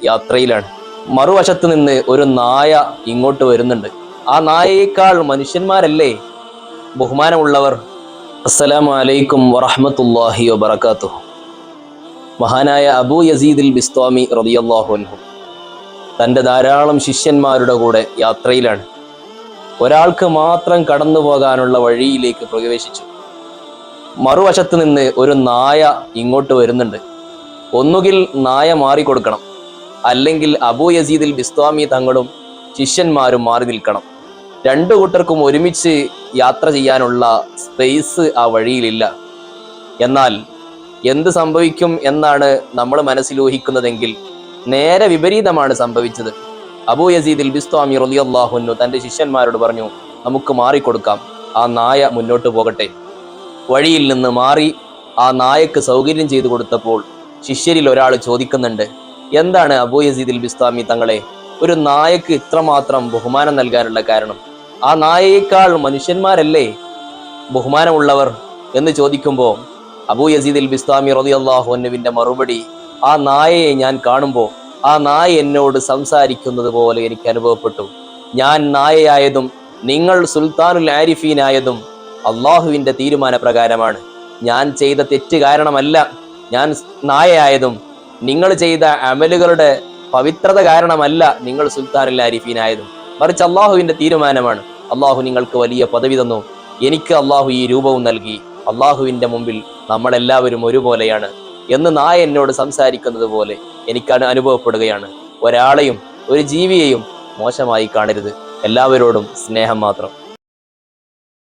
യാത്രയിലാണ്. മറുവശത്ത് നിന്ന് ഒരു നായ ഇങ്ങോട്ട് വരുന്നുണ്ട്. ആ നായയേക്കാൾ മനുഷ്യന്മാരല്ലേ ബഹുമാനമുള്ളവർ? അസ്സലാമു അലൈക്കും വറഹ്മത്തുള്ളാഹി വബറകാതുഹു. മഹാനായ അബൂ യസീദുൽ ബിസ്താമി റളിയല്ലാഹു അൻഹു തൻ്റെ ധാരാളം ശിഷ്യന്മാരുടെ കൂടെ യാത്രയിലാണ്. ഒരാൾക്ക് മാത്രം കടന്നു പോകാനുള്ള വഴിയിലേക്ക് പ്രവേശിച്ചു. മറുവശത്ത് നിന്ന് ഒരു നായ ഇങ്ങോട്ട് വരുന്നുണ്ട്. ഒന്നുകിൽ നായ മാറിക്കൊടുക്കണം, അല്ലെങ്കിൽ അബൂ യസീദുൽ ബിസ്താമി തങ്ങളും ശിഷ്യന്മാരും മാറി നിൽക്കണം. രണ്ടു കൂട്ടർക്കും ഒരുമിച്ച് യാത്ര ചെയ്യാനുള്ള സ്പേസ് ആ വഴിയിലില്ല. എന്നാൽ എന്ത് സംഭവിക്കും എന്നാണ് നമ്മൾ മനസ്സിലൂഹിക്കുന്നതെങ്കിൽ നേരെ വിപരീതമാണ് സംഭവിച്ചത്. അബൂ യസീദുൽ ബിസ്താമി റളിയല്ലാഹു അൻഹു തൻ്റെ ശിഷ്യന്മാരോട് പറഞ്ഞു, നമുക്ക് മാറിക്കൊടുക്കാം, ആ നായ മുന്നോട്ട് പോകട്ടെ. വഴിയിൽ നിന്ന് മാറി ആ നായക്ക് സൗകര്യം ചെയ്തു കൊടുത്തപ്പോൾ ശിഷ്യരിൽ ഒരാൾ ചോദിക്കുന്നുണ്ട്, എന്താണ് അബൂ യസീദുൽ ബിസ്താമി തങ്ങളെ ഒരു നായക്ക് ഇത്രമാത്രം ബഹുമാനം നൽകാനുള്ള കാരണം? ആ നായയേക്കാൾ മനുഷ്യന്മാരല്ലേ ബഹുമാനമുള്ളവർ എന്ന് ചോദിക്കുമ്പോൾ അബൂ യസീദുൽ ബിസ്താമി റളിയല്ലാഹു അൻഹുവിന്റെ മറുപടി, ആ നായയെ ഞാൻ കാണുമ്പോൾ ആ നായ എന്നോട് സംസാരിക്കുന്നത് പോലെ എനിക്ക് അനുഭവപ്പെട്ടു. ഞാൻ നായയായതും നിങ്ങൾ സുൽത്താനുൽ ആരിഫീനായതും അള്ളാഹുവിന്റെ തീരുമാന പ്രകാരമാണ്. ഞാൻ ചെയ്ത തെറ്റ് കാരണമല്ല ഞാൻ നായയായതും, നിങ്ങൾ ചെയ്ത അമലുകളുടെ പവിത്രത കാരണമല്ല നിങ്ങൾ സുൽത്താനുൽ ആരിഫീനായതും, മറിച്ച് അള്ളാഹുവിന്റെ തീരുമാനമാണ്. അള്ളാഹു നിങ്ങൾക്ക് വലിയ പദവി തന്നു, എനിക്ക് അള്ളാഹു ഈ രൂപവും നൽകി. അള്ളാഹുവിന്റെ മുമ്പിൽ നമ്മളെല്ലാവരും ഒരുപോലെയാണ് എന്ന് നായ എന്നോട് സംസാരിക്കുന്നത് പോലെ എനിക്ക് അനുഭവപ്പെടുകയാണ്. ഒരാളെയും ഒരു ജീവിയെയും മോശമായി കാണരുത്. എല്ലാവരോടും സ്നേഹം മാത്രം.